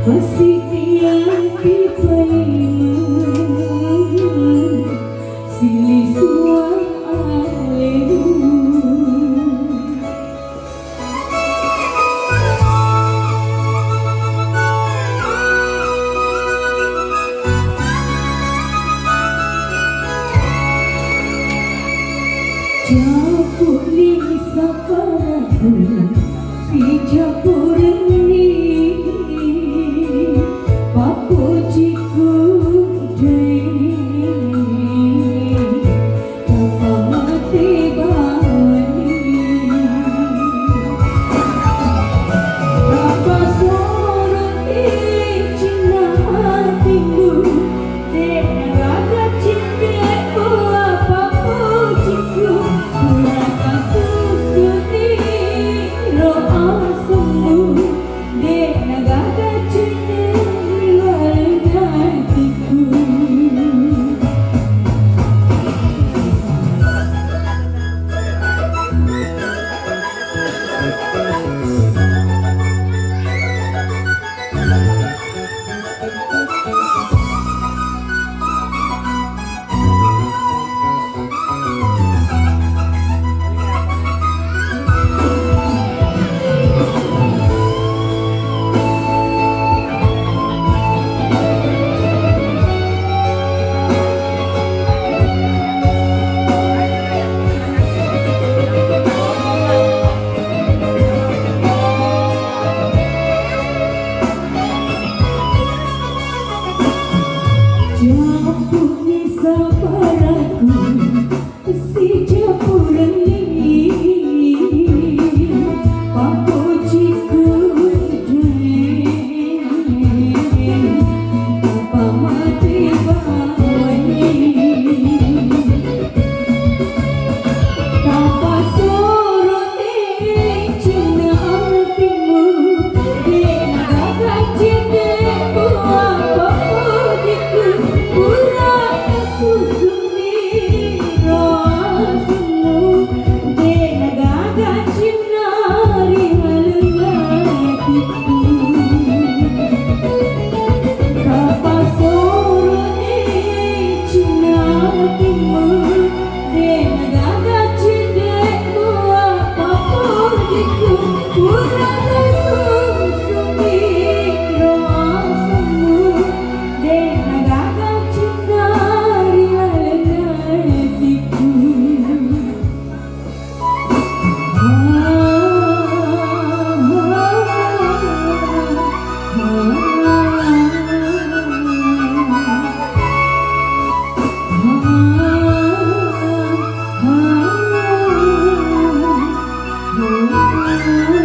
Masih tiada silih suara alehu Japur ni saparaku si japur ni papo jiku dai tapa mati bani tapa soroti cinta hatiku raga cinta ku apa jiku raga susuni roa sembuh de naga cinta Japur ni saparaku si japur ni papo jiku dai tapa mati bani tapa soroti cinta hatimu de naga cinta ku apa jiku susuni rasmu de naga cinta rihalatiku tapa soroti cinta hatimu de naga cinta ku apa jiku susuni rasmu de naga cinta Oh